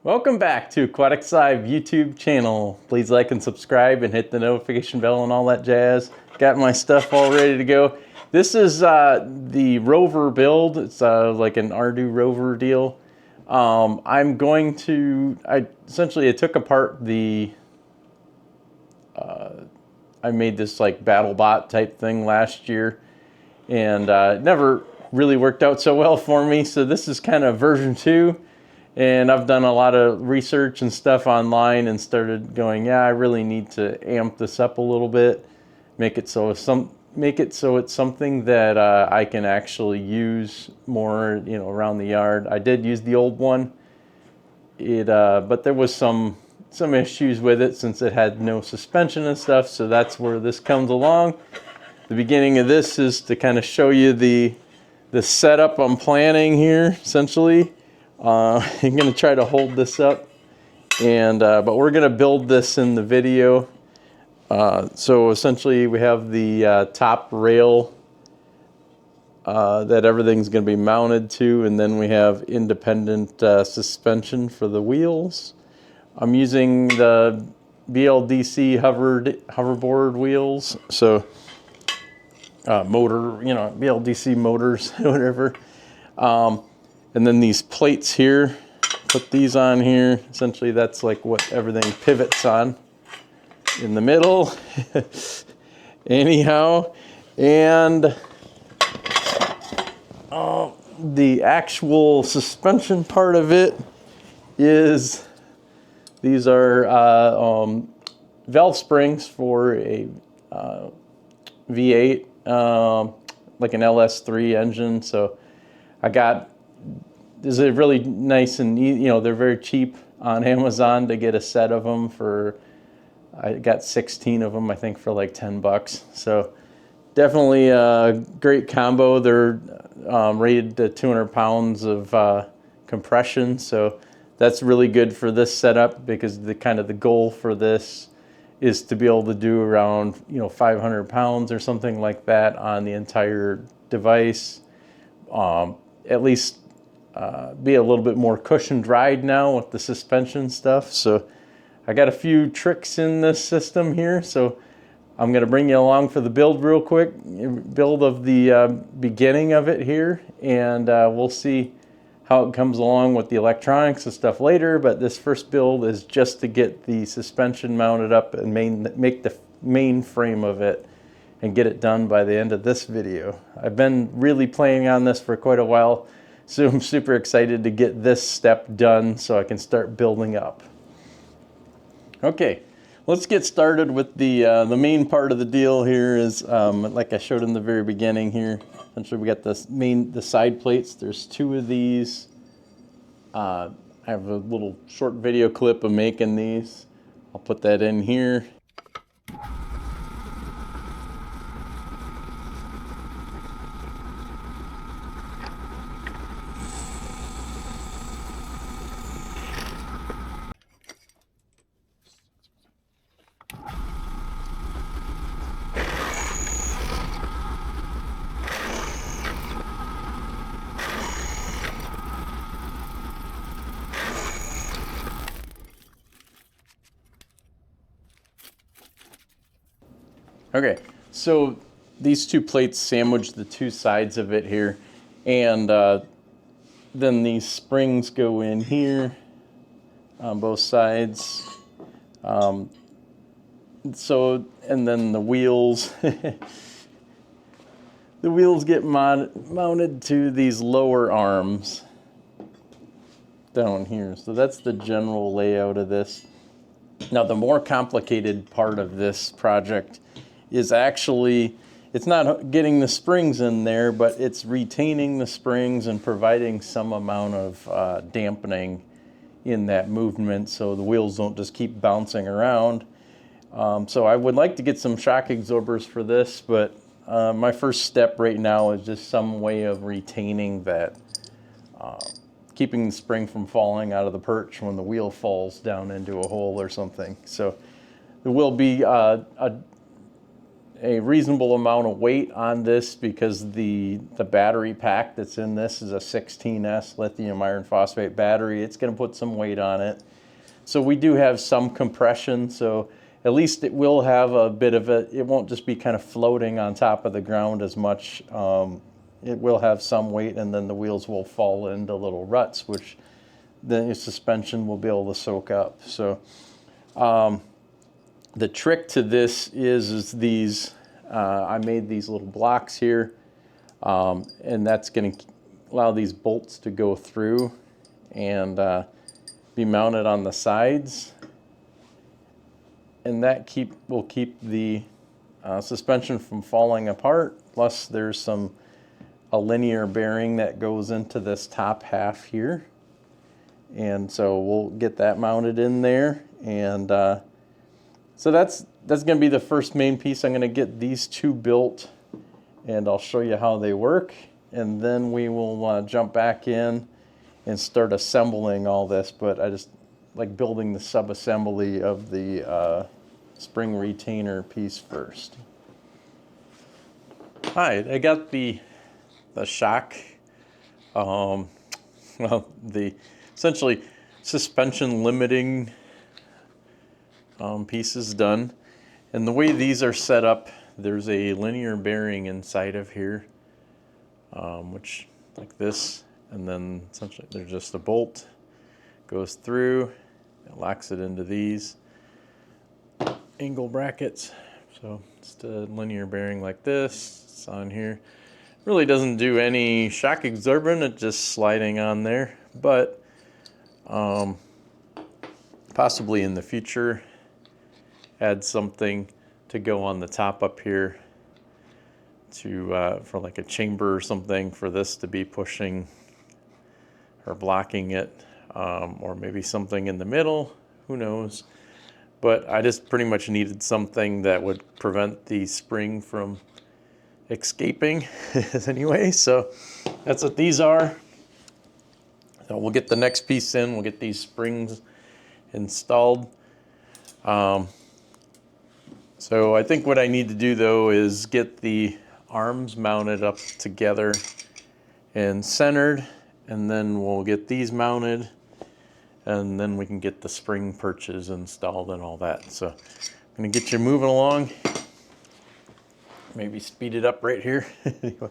Welcome back to Aquatic Side YouTube channel. Please like and subscribe and hit the notification bell and all that jazz. Got my stuff all ready to go. This is the Rover build. It's like an Ardu Rover deal. I took apart I made this like BattleBot type thing last year, and it never really worked out so well for me. So this is kind of version 2. And I've done a lot of research and stuff online and started going, yeah, I really need to amp this up a little bit, make it so it's something that I can actually use more, around the yard. I did use the old one, but there was some issues with it since it had no suspension and stuff. So that's where this comes along. The beginning of this is to kind of show you the setup I'm planning here, essentially. I'm going to try to hold this up, but we're going to build this in the video. So essentially we have the top rail that everything's going to be mounted to, and then we have independent suspension for the wheels. I'm using the BLDC hoverboard wheels, so BLDC motors, whatever. And then these plates here, put these on here. Essentially that's like what everything pivots on in the middle. Anyhow, and the actual suspension part of it is, these are valve springs for a V8, like an LS3 engine. So this is really nice and easy. They're very cheap on Amazon to get a set of them for, I got 16 of them, I think, for like 10 bucks. So definitely a great combo. They're rated to 200 pounds of compression. So that's really good for this setup, because the goal for this is to be able to do around 500 pounds or something like that on the entire device. At least be a little bit more cushioned ride now with the suspension stuff. So I got a few tricks in this system here, so I'm going to bring you along for the build real quick, build of the beginning of it here, and we'll see how it comes along with the electronics and stuff later. But this first build is just to get the suspension mounted up and make the main frame of it and get it done by the end of this video. I've been really playing on this for quite a while, so I'm super excited to get this step done so I can start building up. Okay, let's get started with the main part of the deal here. Is like I showed in the very beginning here. Essentially, we got the side plates. There's 2 of these. I have a little short video clip of making these. I'll put that in here. Okay, so these 2 plates sandwich the 2 sides of it here, and then these springs go in here on both sides. And then the wheels, the wheels get mounted to these lower arms down here. So that's the general layout of this. Now, the more complicated part of this project is actually, it's not getting the springs in there, but it's retaining the springs and providing some amount of dampening in that movement so the wheels don't just keep bouncing around. So I would like to get some shock absorbers for this, but my first step right now is just some way of retaining that, keeping the spring from falling out of the perch when the wheel falls down into a hole or something. So there will be a reasonable amount of weight on this because the battery pack that's in this is a 16S lithium iron phosphate battery. It's going to put some weight on it. So we do have some compression, so at least it will have a bit of it won't just be kind of floating on top of the ground as much. It will have some weight, and then the wheels will fall into little ruts, which the suspension will be able to soak up. So the trick to this is these, I made these little blocks here, and that's going to allow these bolts to go through and be mounted on the sides, and that will keep the suspension from falling apart. Plus there's a linear bearing that goes into this top half here, and so we'll get that mounted in there. And so that's going to be the first main piece. I'm going to get these two built, and I'll show you how they work, and then we will jump back in and start assembling all this. But I just like building the sub-assembly of the spring retainer piece first. All right, I got the shock, well, the essentially suspension limiting pieces done. And the way these are set up, there's a linear bearing inside of here, which like this, and then essentially there's just a bolt goes through, it locks it into these angle brackets. So it's a linear bearing like this. It's on here. Really doesn't do any shock absorbing, it's just sliding on there. But possibly in the future add something to go on the top up here to for like a chamber or something for this to be pushing or blocking it, or maybe something in the middle, who knows. But I just pretty much needed something that would prevent the spring from escaping anyway. So that's what these are. So we'll get the next piece in, we'll get these springs installed. So I think what I need to do though is get the arms mounted up together and centered, and then we'll get these mounted, and then we can get the spring perches installed and all that. So I'm gonna get you moving along. Maybe speed it up right here. Anyway.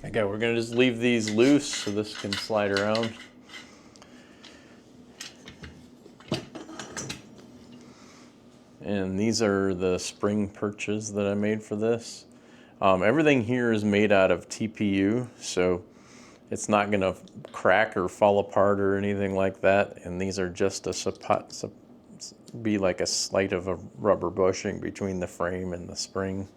Okay, we're gonna just leave these loose so this can slide around. And these are the spring perches that I made for this. Everything here is made out of TPU, so it's not gonna crack or fall apart or anything like that. And these are just be like a slight of a rubber bushing between the frame and the spring.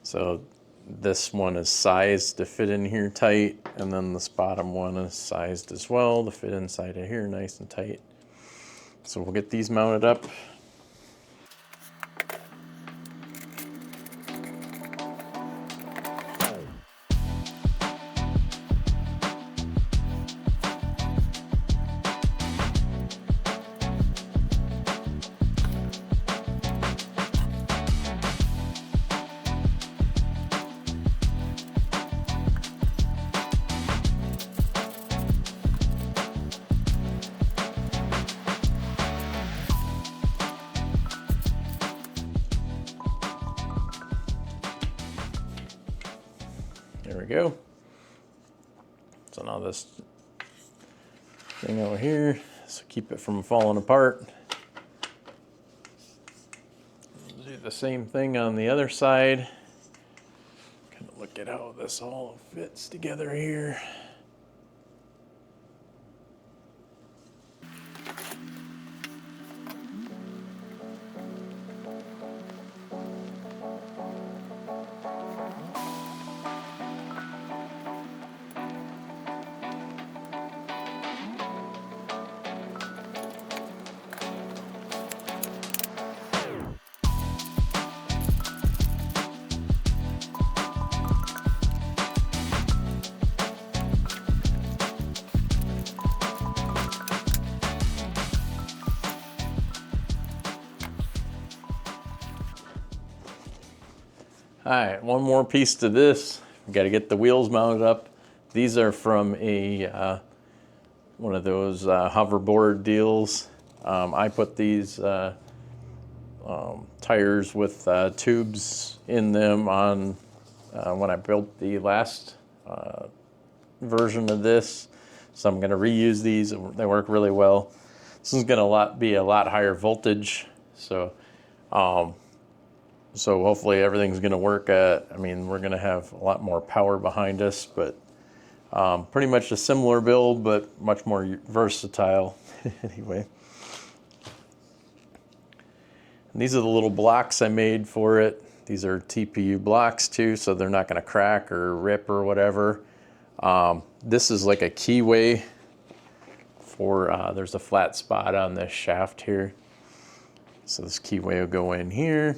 So this one is sized to fit in here tight, and then this bottom one is sized as well to fit inside of here nice and tight. So we'll get these mounted up. There we go. So now this thing over here, so keep it from falling apart. Do the same thing on the other side. Kind of look at how this all fits together here. All right, one more piece to this. We got to get the wheels mounted up. These are from a one of those hoverboard deals. I put these tires with tubes in them on when I built the last version of this. So I'm going to reuse these. They work really well. This is going to be a lot higher voltage. So hopefully everything's going to work at, I mean, we're going to have a lot more power behind us, but pretty much a similar build, but much more versatile anyway. And these are the little blocks I made for it. These are TPU blocks too, so they're not going to crack or rip or whatever. This is like a keyway for, there's a flat spot on this shaft here. So this keyway will go in here.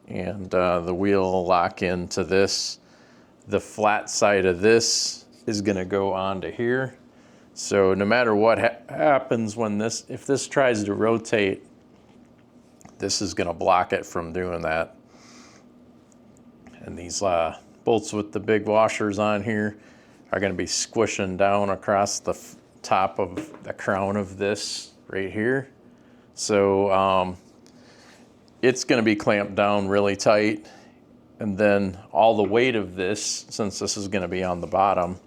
And the wheel will lock into this. The flat side of this is going to go onto here. So no matter what happens when if this tries to rotate, this is going to block it from doing that. And these bolts with the big washers on here are going to be squishing down across the top of the crown of this right here. So it's going to be clamped down really tight, and then all the weight of this, since this is going to be on the bottom,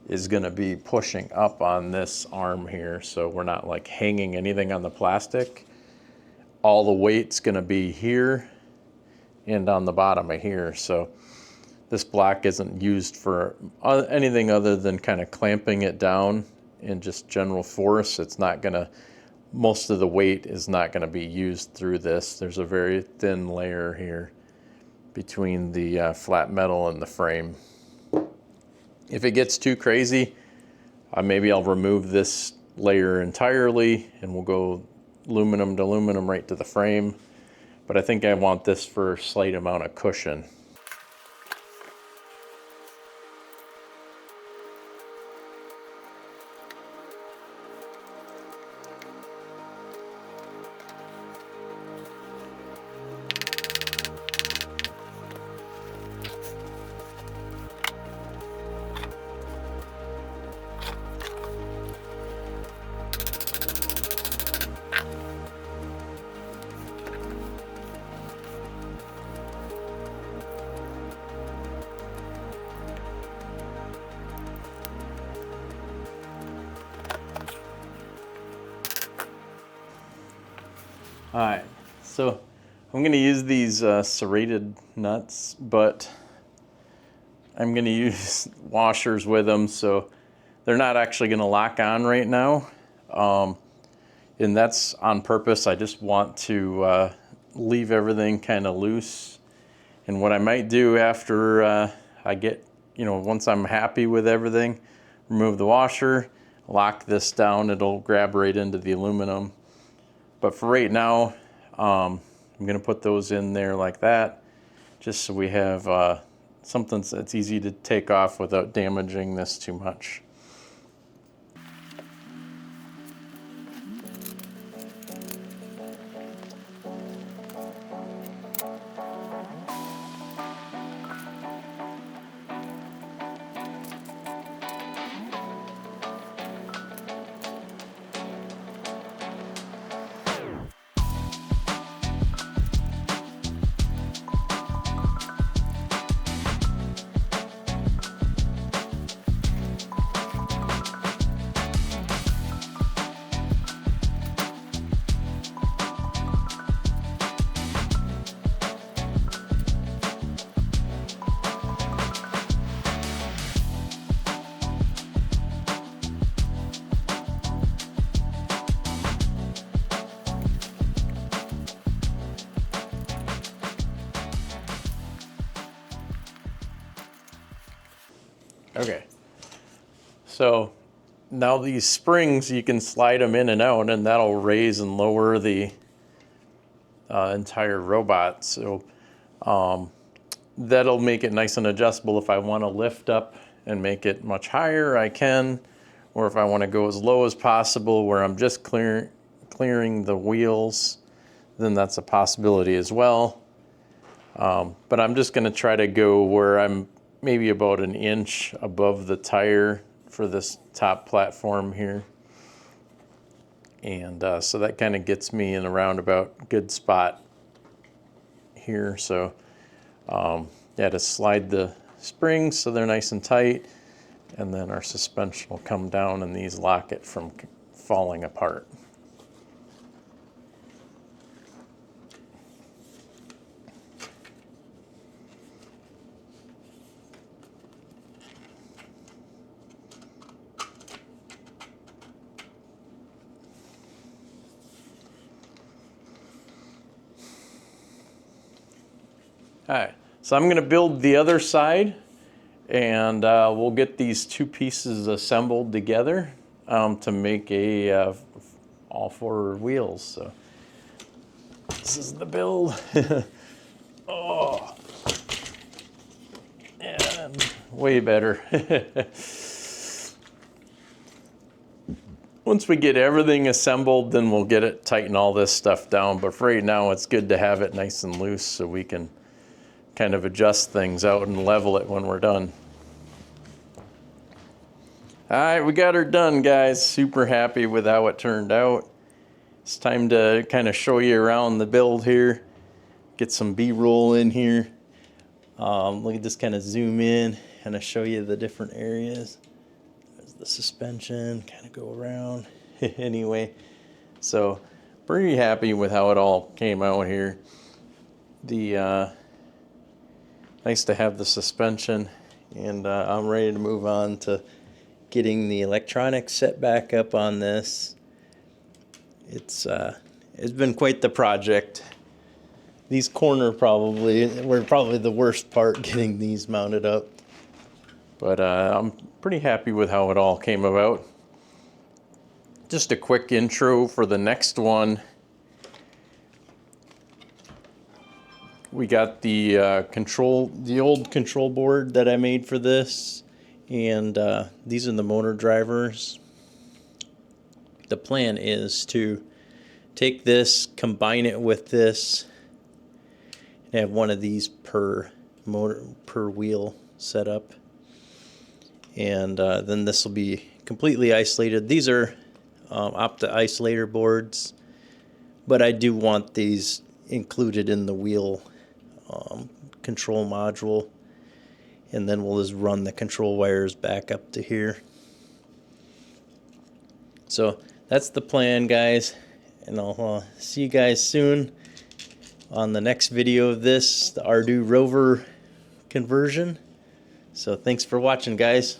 is going to be pushing up on this arm here, so we're not like hanging anything on the plastic. All the weight's going to be here and on the bottom of here, so this block isn't used for anything other than kind of clamping it down in just general force. It's not going to, most of the weight is not going to be used through this. There's a very thin layer here between the flat metal and the frame. If it gets too crazy, maybe I'll remove this layer entirely and we'll go aluminum to aluminum right to the frame. But I think I want this for a slight amount of cushion. All right, so I'm going to use these serrated nuts, but I'm going to use washers with them, so they're not actually going to lock on right now. And that's on purpose. I just want to leave everything kind of loose And what I might do after I get, once I'm happy with everything, remove the washer, lock this down, it'll grab right into the aluminum. But for right now, I'm gonna put those in there like that, just so we have something that's easy to take off without damaging this too much. Okay, so now these springs, you can slide them in and out, and that'll raise and lower the entire robot. So that'll make it nice and adjustable. If I want to lift up and make it much higher, I can, or if I want to go as low as possible where I'm just clearing the wheels, then that's a possibility as well. But I'm just going to try to go where I'm maybe about an inch above the tire for this top platform here. And so that kind of gets me in a roundabout good spot here. So yeah, to slide the springs so they're nice and tight, and then our suspension will come down and these lock it from falling apart. All right, so I'm going to build the other side, and we'll get these two pieces assembled together to make a all four wheels. So this is the build. Oh, and way better. Once we get everything assembled, then we'll get it, tighten all this stuff down. But for right now, it's good to have it nice and loose so we can kind of adjust things out and level it when we're done. All right, we got her done, guys. Super happy with how it turned out. It's time to kind of show you around the build here, get some B-roll in here. Let me just kind of zoom in and show you the different areas. There's the suspension, kind of go around. Anyway, so pretty happy with how it all came out here. Nice to have the suspension, and I'm ready to move on to getting the electronics set back up on this. It's been quite the project. These corner were probably the worst part, getting these mounted up. But I'm pretty happy with how it all came about. Just a quick intro for the next one. We got the old control board that I made for this, and these are the motor drivers. The plan is to take this, combine it with this, and have one of these per wheel setup, and then this will be completely isolated. These are Opta isolator boards, but I do want these included in the wheel control module, and then we'll just run the control wires back up to here. So that's the plan, guys, and I'll see you guys soon on the next video of this, the Rover conversion. So thanks for watching, guys.